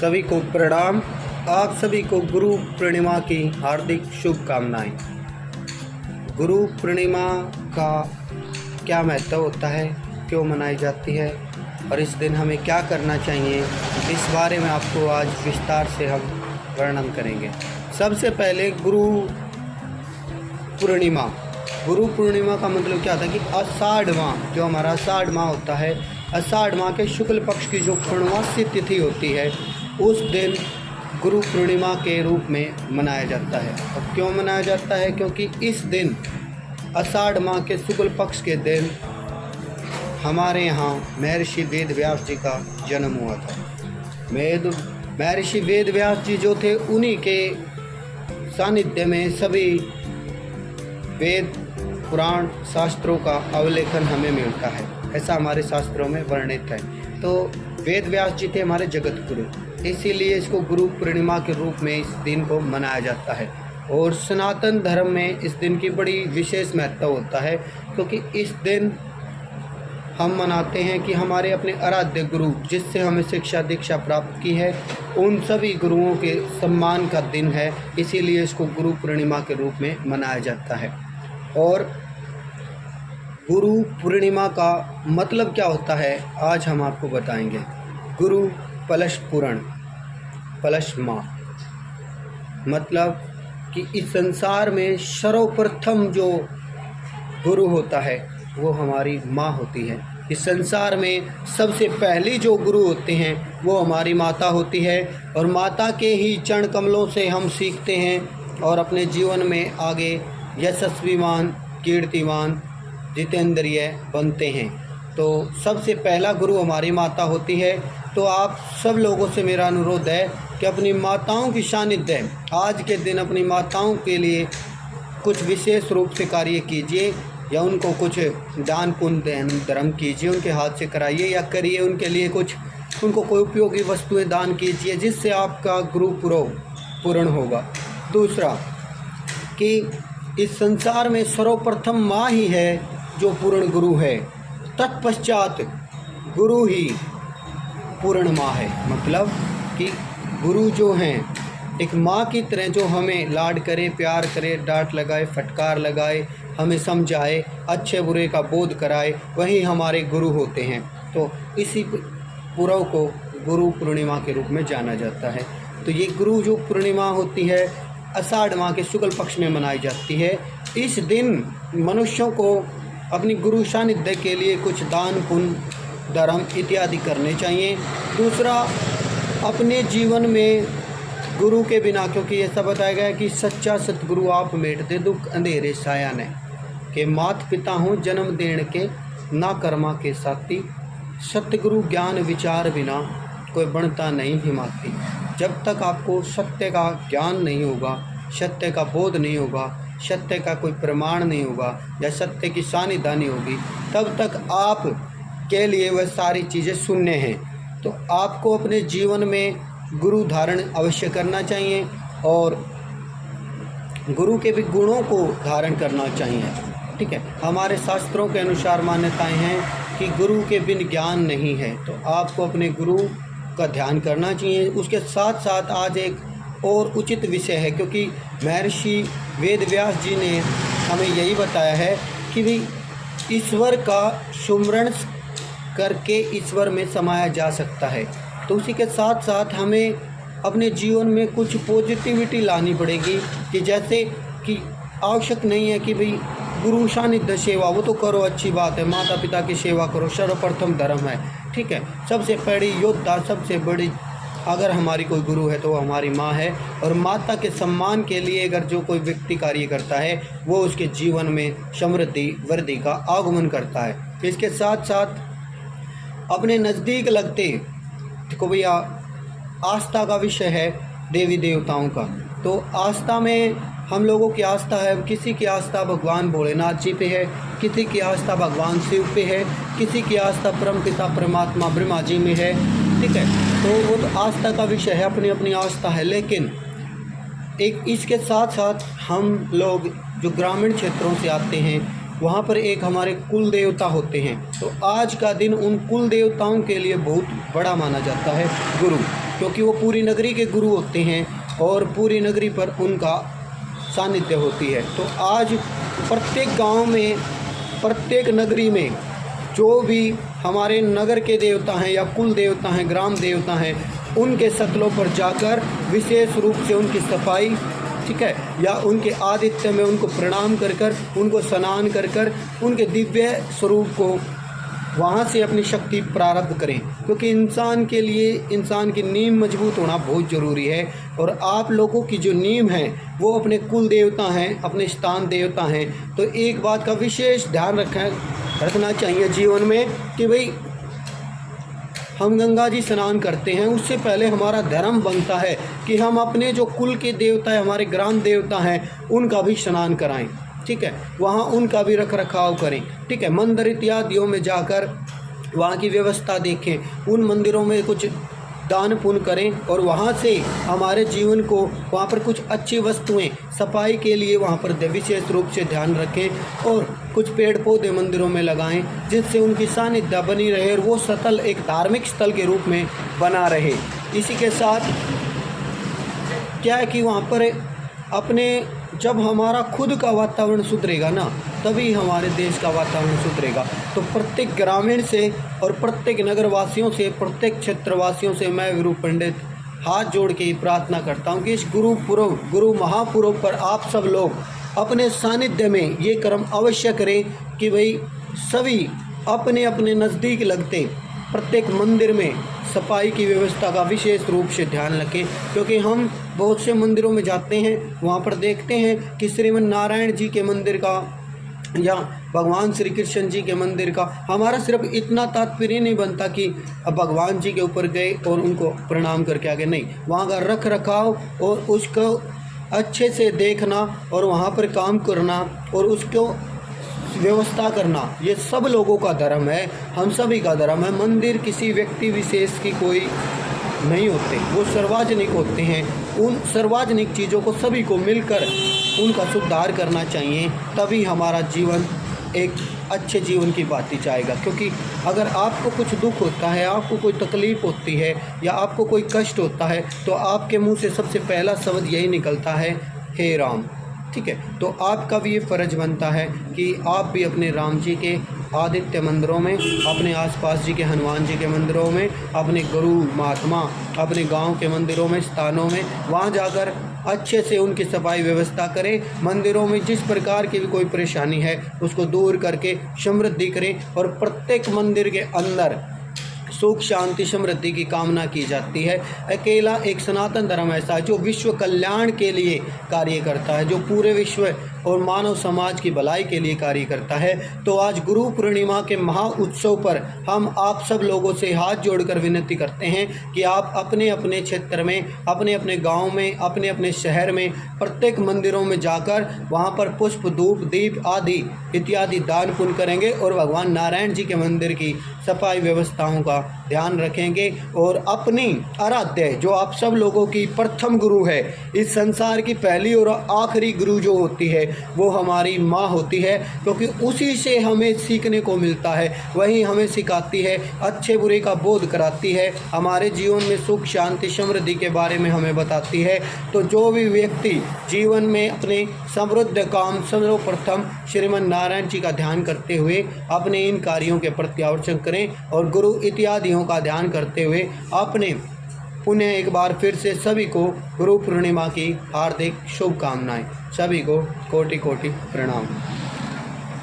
सभी को प्रणाम। आप सभी को गुरु पूर्णिमा की हार्दिक शुभकामनाएं। गुरु पूर्णिमा का क्या महत्व होता है, क्यों मनाई जाती है और इस दिन हमें क्या करना चाहिए, इस बारे में आपको आज विस्तार से हम वर्णन करेंगे। सबसे पहले गुरु पूर्णिमा का मतलब क्या होता है कि आषाढ़ माह, जो हमारा आषाढ़ माह होता है, आषाढ़ माह के शुक्ल पक्ष की जो पूर्णमासी तिथि होती है, उस दिन गुरु पूर्णिमा के रूप में मनाया जाता है। और क्यों मनाया जाता है? क्योंकि इस दिन आषाढ़ माह के शुक्ल पक्ष के दिन हमारे यहाँ महर्षि वेद व्यास जी का जन्म हुआ था। महर्षि वेद व्यास जी जो थे, उन्हीं के सानिध्य में सभी वेद पुराण शास्त्रों का अवलेखन हमें मिलता है, ऐसा हमारे शास्त्रों में वर्णित है। तो वेद व्यास जी थे हमारे जगत गुरु, इसीलिए इसको गुरु पूर्णिमा के रूप में इस दिन को मनाया जाता है। और सनातन धर्म में इस दिन की बड़ी विशेष महत्व होता है, क्योंकि इस दिन हम मनाते हैं कि हमारे अपने आराध्य गुरु, जिससे हमें शिक्षा दीक्षा प्राप्त की है, उन सभी गुरुओं के सम्मान का दिन है, इसीलिए इसको गुरु पूर्णिमा के रूप में मनाया जाता है। और गुरु पूर्णिमा का मतलब क्या होता है, आज हम आपको बताएंगे। गुरु प्लस पूर्ण प्लस माँ, मतलब कि इस संसार में सर्वप्रथम जो गुरु होता है वो हमारी माँ होती है। इस संसार में सबसे पहली जो गुरु होते हैं वो हमारी माता होती है, और माता के ही चरण कमलों से हम सीखते हैं और अपने जीवन में आगे यशस्वीमान, कीर्तिमान, जितेंद्रिय बनते हैं। तो सबसे पहला गुरु हमारी माता होती है। तो आप सब लोगों से मेरा अनुरोध है कि अपनी माताओं की सानिध्य आज के दिन अपनी माताओं के लिए कुछ विशेष रूप से कार्य कीजिए, या उनको कुछ दान पुण्य धर्म कीजिए, उनके हाथ से कराइए या करिए, उनके लिए कुछ उनको कोई उपयोगी वस्तुएं दान कीजिए, जिससे आपका गुरु पूर्ण होगा। दूसरा कि इस संसार में सर्वप्रथम माँ ही है जो पूर्ण गुरु है, तत्पश्चात गुरु ही पूर्ण माँ है। मतलब कि गुरु जो हैं एक माँ की तरह, जो हमें लाड करे, प्यार करे, डांट लगाए, फटकार लगाए, हमें समझाए, अच्छे बुरे का बोध कराए, वही हमारे गुरु होते हैं। तो इसी पूर्व को गुरु पूर्णिमा के रूप में जाना जाता है। तो ये गुरु जो पूर्णिमा होती है आषाढ़ माह के शुक्ल पक्ष में मनाई जाती है। इस दिन मनुष्यों को अपनी गुरु सानिध्य के लिए कुछ दान पुण्य धर्म इत्यादि करने चाहिए। दूसरा, अपने जीवन में गुरु के बिना, क्योंकि ऐसा बताया गया है कि सच्चा सतगुरु आप मेटते दुख अंधेरे साया ने, के मात पिता हूँ जन्म देण के ना कर्मा के साथी, सतगुरु ज्ञान विचार बिना कोई बनता नहीं हिमाती। जब तक आपको सत्य का ज्ञान नहीं होगा, सत्य का बोध नहीं होगा, सत्य का कोई प्रमाण नहीं होगा या सत्य की सानिध्य नहीं होगी, तब तक आप के लिए वह सारी चीज़ें शून्य हैं। तो आपको अपने जीवन में गुरु धारण अवश्य करना चाहिए और गुरु के भी गुणों को धारण करना चाहिए। ठीक है, हमारे शास्त्रों के अनुसार मान्यताएं हैं कि गुरु के बिन ज्ञान नहीं है। तो आपको अपने गुरु का ध्यान करना चाहिए। उसके साथ साथ आज एक और उचित विषय है, क्योंकि महर्षि वेद व्यास जी ने हमें यही बताया है कि भी ईश्वर का सुमरण करके ईश्वर में समाया जा सकता है। तो उसी के साथ साथ हमें अपने जीवन में कुछ पॉजिटिविटी लानी पड़ेगी, कि जैसे कि आवश्यक नहीं है कि भाई गुरु सानिध्य सेवा वो तो करो, अच्छी बात है, माता पिता की सेवा करो, सर्वप्रथम धर्म है। ठीक है, सबसे बड़ी योद्धा, सबसे बड़ी अगर हमारी कोई गुरु है तो वो हमारी माँ है। और माता के सम्मान के लिए अगर जो कोई व्यक्ति कार्य करता है, वो उसके जीवन में समृद्धि वृद्धि का आगमन करता है। इसके साथ साथ अपने नज़दीक लगते, देखो भैया आस्था का विषय है देवी देवताओं का। तो आस्था में हम लोगों की आस्था है, किसी की आस्था भगवान भोलेनाथ जी पे है, किसी की आस्था भगवान शिव पे है, किसी की आस्था परमपिता परमात्मा ब्रह्मा जी में है। ठीक है, तो वो तो आस्था का विषय है, अपनी अपनी आस्था है। लेकिन एक इसके साथ साथ हम लोग जो ग्रामीण क्षेत्रों से आते हैं, वहाँ पर एक हमारे कुल देवता होते हैं। तो आज का दिन उन कुल देवताओं के लिए बहुत बड़ा माना जाता है, गुरु। क्योंकि वो पूरी नगरी के गुरु होते हैं और पूरी नगरी पर उनका सानिध्य होती है। तो आज प्रत्येक गांव में, प्रत्येक नगरी में जो भी हमारे नगर के देवता हैं या कुल देवता हैं, ग्राम देवता हैं, उनके सतलों पर जाकर विशेष रूप से उनकी सफाई, ठीक है, या उनके आदित्य में उनको प्रणाम कर कर, उनको स्नान कर कर, उनके दिव्य स्वरूप को वहाँ से अपनी शक्ति प्रारब्ध करें। क्योंकि इंसान के लिए इंसान की नींव मजबूत होना बहुत ज़रूरी है। और आप लोगों की जो नींव है वो अपने कुल देवता हैं, अपने स्थान देवता हैं। तो एक बात का विशेष ध्यान रखना चाहिए जीवन में कि भाई हम गंगा जी स्नान करते हैं, उससे पहले हमारा धर्म बनता है कि हम अपने जो कुल के देवता है, हमारे ग्राम देवता हैं, उनका भी स्नान कराएं, ठीक है, वहाँ उनका भी रख रखाव करें, ठीक है। मंदिर इत्यादियों में जाकर वहाँ की व्यवस्था देखें, उन मंदिरों में कुछ दान पुण्य करें और वहाँ से हमारे जीवन को, वहाँ पर कुछ अच्छी वस्तुएं सफाई के लिए वहाँ पर विशेष रूप से ध्यान रखें और कुछ पेड़ पौधे मंदिरों में लगाएं, जिससे उनकी सानिध्य बनी रहे और वो स्थल एक धार्मिक स्थल के रूप में बना रहे। इसी के साथ क्या है कि वहाँ पर अपने, जब हमारा खुद का वातावरण सुधरेगा ना, तभी हमारे देश का वातावरण सुधरेगा। तो प्रत्येक ग्रामीण से और प्रत्येक नगरवासियों से, प्रत्येक क्षेत्रवासियों से मैं वीरू पंडित हाथ जोड़ के प्रार्थना करता हूँ कि इस गुरु महापुरुष पर आप सब लोग अपने सानिध्य में ये कर्म अवश्य करें कि भाई सभी अपने अपने नज़दीक लगते प्रत्येक मंदिर में सफाई की व्यवस्था का विशेष रूप से ध्यान रखें। क्योंकि हम बहुत से मंदिरों में जाते हैं, वहाँ पर देखते हैं कि श्रीमन नारायण जी के मंदिर का या भगवान श्री कृष्ण जी के मंदिर का हमारा सिर्फ इतना तात्पर्य नहीं बनता कि अब भगवान जी के ऊपर गए और उनको प्रणाम करके आगे, नहीं, वहाँ का रख रखाव और उसको अच्छे से देखना और वहाँ पर काम करना और उसको व्यवस्था करना, ये सब लोगों का धर्म है, हम सभी का धर्म है। मंदिर किसी व्यक्ति विशेष की कोई नहीं होते, वो सार्वजनिक होते हैं। उन सार्वजनिक चीज़ों को सभी को मिलकर उनका सुधार करना चाहिए, तभी हमारा जीवन एक अच्छे जीवन की बात ही जाएगा। क्योंकि अगर आपको कुछ दुख होता है, आपको कोई तकलीफ़ होती है या आपको कोई कष्ट होता है, तो आपके मुंह से सबसे पहला शब्द यही निकलता है, हे राम, ठीक है। तो आपका भी ये फ़र्ज बनता है कि आप भी अपने राम जी के आदित्य मंदिरों में, अपने आसपास जी के हनुमान जी के मंदिरों में, अपने गुरु महात्मा अपने गांव के मंदिरों में, स्थानों में, वहां जाकर अच्छे से उनकी सफाई व्यवस्था करें। मंदिरों में जिस प्रकार की भी कोई परेशानी है उसको दूर करके समृद्धि करें। और प्रत्येक मंदिर के अंदर सुख शांति समृद्धि की कामना की जाती है। अकेला एक सनातन धर्म ऐसा है जो विश्व कल्याण के लिए कार्य करता है, जो पूरे विश्व और मानव समाज की भलाई के लिए कार्य करता है। तो आज गुरु पूर्णिमा के महा उत्सव पर हम आप सब लोगों से हाथ जोड़कर विनती करते हैं कि आप अपने अपने क्षेत्र में, अपने अपने गांव में, अपने अपने शहर में प्रत्येक मंदिरों में जाकर वहां पर पुष्प, धूप, दीप आदि इत्यादि दान पुण्य करेंगे और भगवान नारायण जी के मंदिर की सफाई व्यवस्थाओं का ध्यान रखेंगे। और अपनी आराध्य, जो आप सब लोगों की प्रथम गुरु है, इस संसार की पहली और आखिरी गुरु जो होती है वो हमारी माँ होती है, क्योंकि उसी से हमें सीखने को मिलता है, वही हमें सिखाती है, अच्छे बुरे का बोध कराती है, हमारे जीवन में सुख शांति समृद्धि के बारे में हमें बताती है। तो जो भी व्यक्ति जीवन में अपने समृद्ध काम सर्वप्रथम श्रीमन नारायण जी का ध्यान करते हुए अपने इन कार्यों के प्रति आवर्जन करें और गुरु इत्यादियों का ध्यान करते हुए अपने पुनः एक बार फिर से सभी को गुरु पूर्णिमा की हार्दिक शुभकामनाएं। सभी को कोटि कोटि प्रणाम।